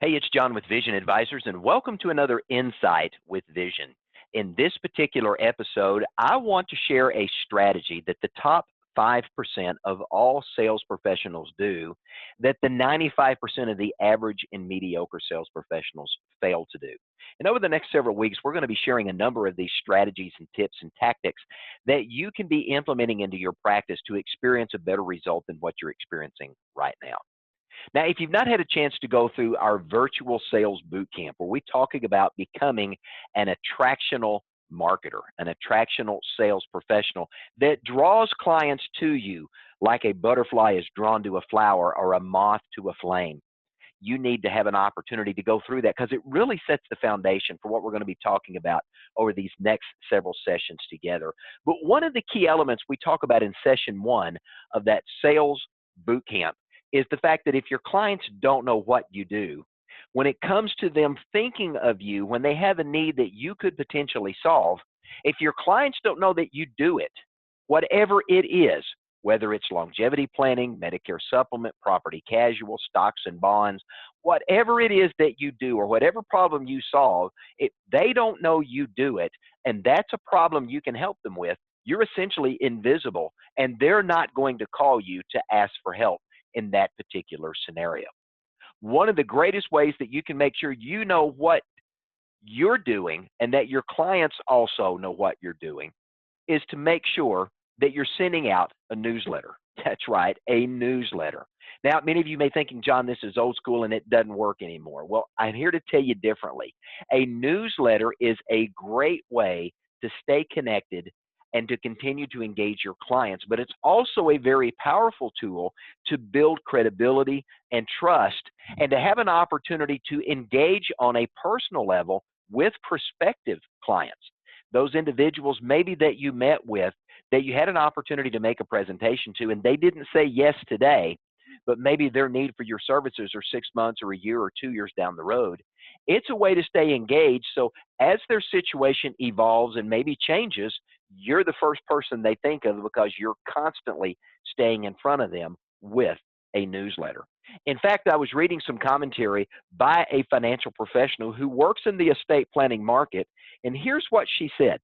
Hey, it's John with Vision Advisors, and welcome to another Insight with Vision. In this particular episode, I want to share a strategy that the top 5% of all sales professionals do that the 95% of the average and mediocre sales professionals fail to do. And over the next several weeks, we're going to be sharing a number of these strategies and tips and tactics that you can be implementing into your practice to experience a better result than what you're experiencing right now. Now, if you've not had a chance to go through our virtual sales boot camp, where we're talking about becoming an attractional marketer, an attractional sales professional that draws clients to you like a butterfly is drawn to a flower or a moth to a flame, you need to have an opportunity to go through that because it really sets the foundation for what we're going to be talking about over these next several sessions together. But one of the key elements we talk about in session one of that sales boot camp is the fact that if your clients don't know what you do, when it comes to them thinking of you, when they have a need that you could potentially solve, if your clients don't know that you do it, whatever it is, whether it's longevity planning, Medicare supplement, property casual, stocks and bonds, whatever it is that you do or whatever problem you solve, if they don't know you do it, and that's a problem you can help them with, you're essentially invisible, and they're not going to call you to ask for help in that particular scenario. One of the greatest ways that you can make sure you know what you're doing and that your clients also know what you're doing is to make sure that you're sending out a newsletter. That's right, a newsletter. Now, many of you may be thinking, John, this is old school and it doesn't work anymore. Well, I'm here to tell you differently. A newsletter is a great way to stay connected and to continue to engage your clients, but it's also a very powerful tool to build credibility and trust and to have an opportunity to engage on a personal level with prospective clients. Those individuals maybe that you met with, that you had an opportunity to make a presentation to, and they didn't say yes today, but maybe their need for your services are 6 months or a year or 2 years down the road. It's a way to stay engaged, so as their situation evolves and maybe changes, you're the first person they think of because you're constantly staying in front of them with a newsletter. In fact, I was reading some commentary by a financial professional who works in the estate planning market, and here's what she said.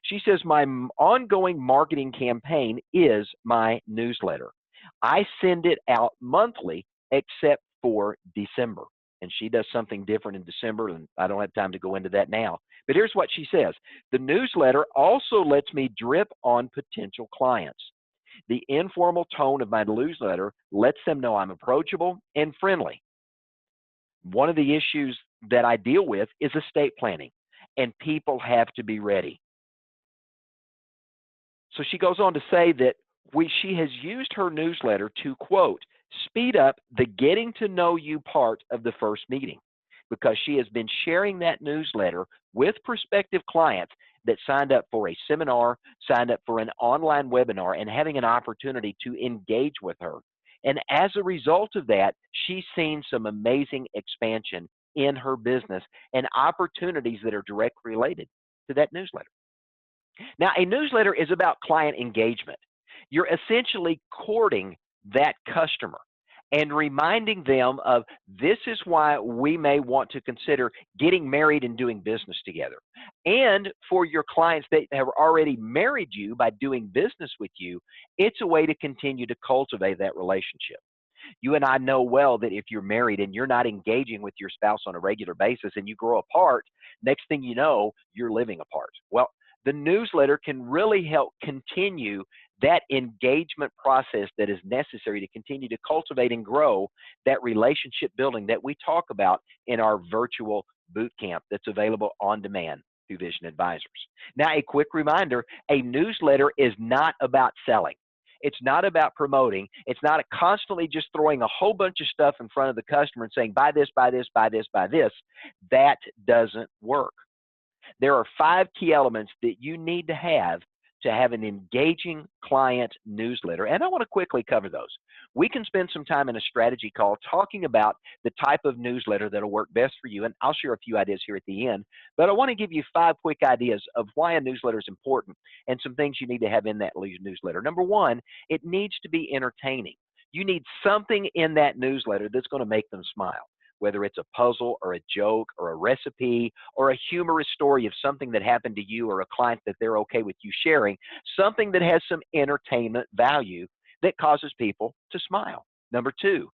She says, my ongoing marketing campaign is my newsletter. I send it out monthly except for December. And she does something different in December, and I don't have time to go into that now. But here's what she says. The newsletter also lets me drip on potential clients. The informal tone of my newsletter lets them know I'm approachable and friendly. One of the issues that I deal with is estate planning, and people have to be ready. So she goes on to say that she has used her newsletter to, quote, speed up the getting to know you part of the first meeting, because she has been sharing that newsletter with prospective clients that signed up for a seminar, signed up for an online webinar, and having an opportunity to engage with her. And as a result of that, she's seen some amazing expansion in her business and opportunities that are directly related to that newsletter. Now, a newsletter is about client engagement. You're essentially courting that customer and reminding them of this is why we may want to consider getting married and doing business together. And for your clients that have already married you by doing business with you, it's a way to continue to cultivate that relationship. You and I know well that if you're married and you're not engaging with your spouse on a regular basis and you grow apart, next thing you know, you're living apart. Well, the newsletter can really help continue that engagement process that is necessary to continue to cultivate and grow that relationship building that we talk about in our virtual boot camp that's available on demand through Vision Advisors. Now, a quick reminder, a newsletter is not about selling. It's not about promoting. It's not constantly just throwing a whole bunch of stuff in front of the customer and saying, buy this, buy this, buy this, buy this. That doesn't work. There are 5 key elements that you need to have an engaging client newsletter, and I want to quickly cover those. We can spend some time in a strategy call talking about the type of newsletter that will work best for you, and I'll share a few ideas here at the end, but I want to give you 5 quick ideas of why a newsletter is important and some things you need to have in that newsletter. Number 1, it needs to be entertaining. You need something in that newsletter that's going to make them smile. whether it's a puzzle or a joke or a recipe or a humorous story of something that happened to you or a client that they're okay with you sharing, something that has some entertainment value that causes people to smile. Number two,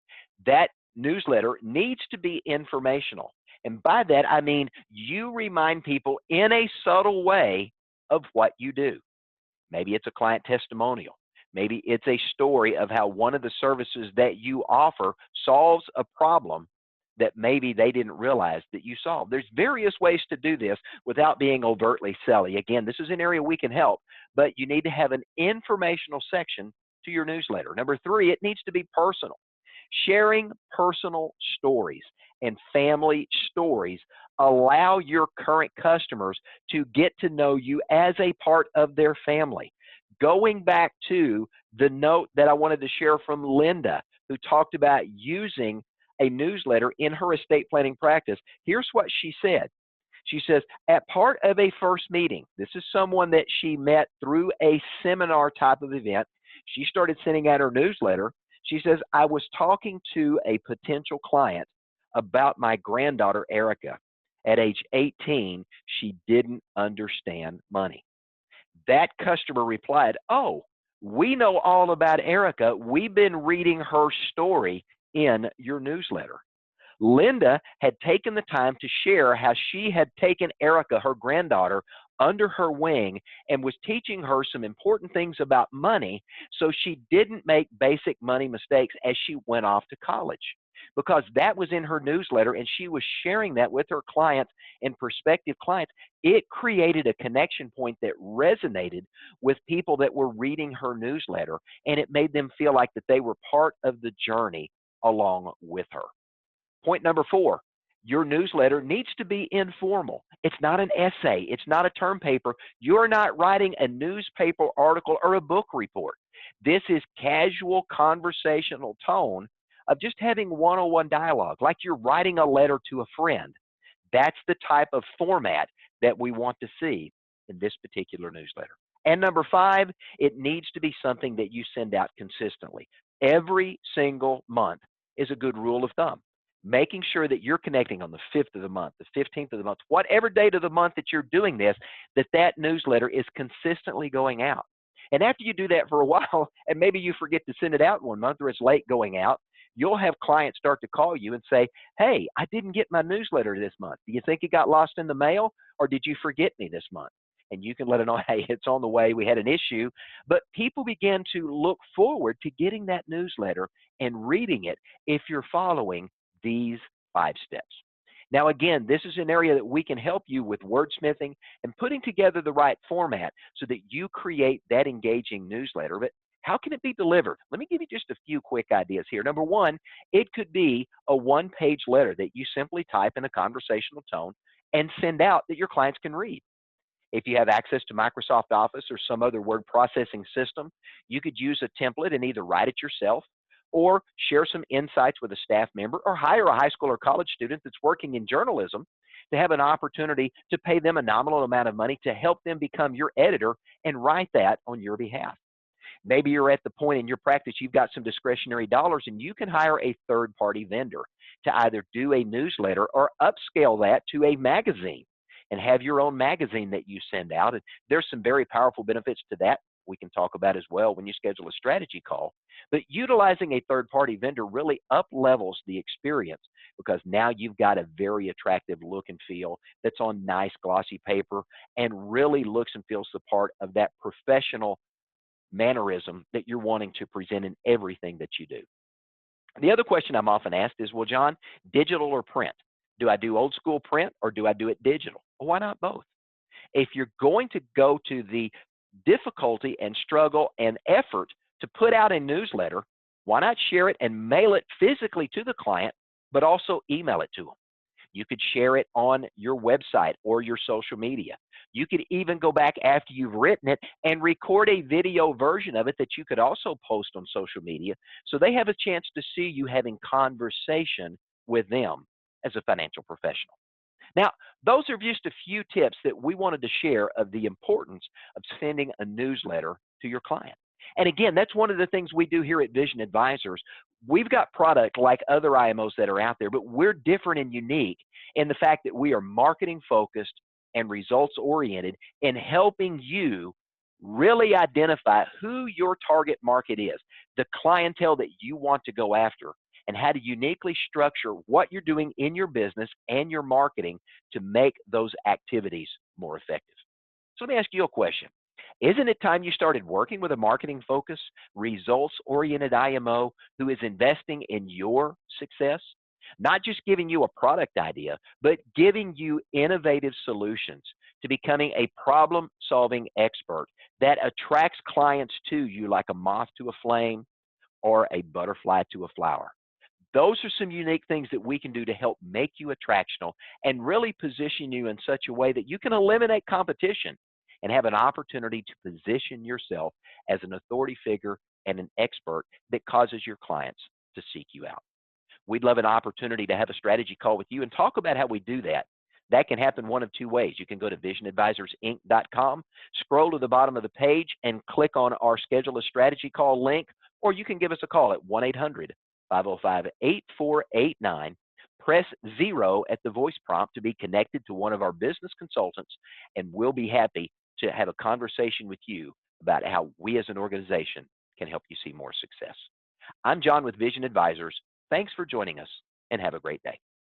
that newsletter needs to be informational. And by that, I mean you remind people in a subtle way of what you do. Maybe it's a client testimonial. Maybe it's a story of how one of the services that you offer solves a problem that maybe they didn't realize that you solved. There's various ways to do this without being overtly selly. Again, this is an area we can help, but you need to have an informational section to your newsletter. Number three, it needs to be personal. Sharing personal stories and family stories allow your current customers to get to know you as a part of their family. Going back to the note that I wanted to share from Linda, who talked about using a newsletter in her estate planning practice, here's what she said. She says, at part of a first meeting, this is someone that she met through a seminar type of event. She started sending out her newsletter. She says, I was talking to a potential client about my granddaughter, Erica. At age 18, she didn't understand money. That customer replied, oh, we know all about Erica. We've been reading her story in your newsletter. Linda had taken the time to share how she had taken Erica, her granddaughter, under her wing and was teaching her some important things about money so she didn't make basic money mistakes as she went off to college. Because that was in her newsletter and she was sharing that with her clients and prospective clients, it created a connection point that resonated with people that were reading her newsletter, and it made them feel like that they were part of the journey along with her. Point number four, your newsletter needs to be informal. It's not an essay. It's not a term paper. You're not writing a newspaper article or a book report. This is casual conversational tone of just having one-on-one dialogue, like you're writing a letter to a friend. That's the type of format that we want to see in this particular newsletter. And number five, it needs to be something that you send out consistently. Every single month is a good rule of thumb. Making sure that you're connecting on the 5th of the month, the 15th of the month, whatever date of the month that you're doing this, that newsletter is consistently going out. And after you do that for a while, and maybe you forget to send it out one month or it's late going out, you'll have clients start to call you and say, hey, I didn't get my newsletter this month. Do you think it got lost in the mail, or did you forget me this month? And you can let them know, hey, it's on the way. We had an issue. But people begin to look forward to getting that newsletter and reading it if you're following these 5 steps. Now, again, this is an area that we can help you with wordsmithing and putting together the right format so that you create that engaging newsletter. But how can it be delivered? Let me give you just a few quick ideas here. Number one, it could be a one-page letter that you simply type in a conversational tone and send out that your clients can read. If you have access to Microsoft Office or some other word processing system, you could use a template and either write it yourself or share some insights with a staff member, or hire a high school or college student that's working in journalism to have an opportunity to pay them a nominal amount of money to help them become your editor and write that on your behalf. Maybe you're at the point in your practice you've got some discretionary dollars and you can hire a third-party vendor to either do a newsletter or upscale that to a magazine and have your own magazine that you send out. And there's some very powerful benefits to that we can talk about as well when you schedule a strategy call. But utilizing a third-party vendor really up-levels the experience because now you've got a very attractive look and feel that's on nice glossy paper and really looks and feels the part of that professional mannerism that you're wanting to present in everything that you do. The other question I'm often asked is, well, John, digital or print? Do I do old school print or do I do it digital? Well, why not both? If you're going to go to the difficulty and struggle and effort to put out a newsletter, why not share it and mail it physically to the client, but also email it to them? You could share it on your website or your social media. You could even go back after you've written it and record a video version of it that you could also post on social media so they have a chance to see you having conversation with them as a financial professional. Now, those are just a few tips that we wanted to share of the importance of sending a newsletter to your client. And again, that's one of the things we do here at Vision Advisors. we've got product like other IMOs that are out there, but we're different and unique in the fact that we are marketing focused and results oriented in helping you really identify who your target market is, the clientele that you want to go after, and how to uniquely structure what you're doing in your business and your marketing to make those activities more effective. So let me ask you a question. Isn't it time you started working with a marketing focus, results oriented IMO who is investing in your success? Not just giving you a product idea, but giving you innovative solutions to becoming a problem solving expert that attracts clients to you like a moth to a flame or a butterfly to a flower. Those are some unique things that we can do to help make you attractional and really position you in such a way that you can eliminate competition and have an opportunity to position yourself as an authority figure and an expert that causes your clients to seek you out. We'd love an opportunity to have a strategy call with you and talk about how we do that. That can happen one of two ways. You can go to visionadvisorsinc.com, scroll to the bottom of the page, and click on our Schedule a Strategy Call link, or you can give us a call at 1-800-505-8489. Press 0 at the voice prompt to be connected to one of our business consultants, and we'll be happy to have a conversation with you about how we as an organization can help you see more success. I'm John with Vision Advisors. Thanks for joining us, and have a great day.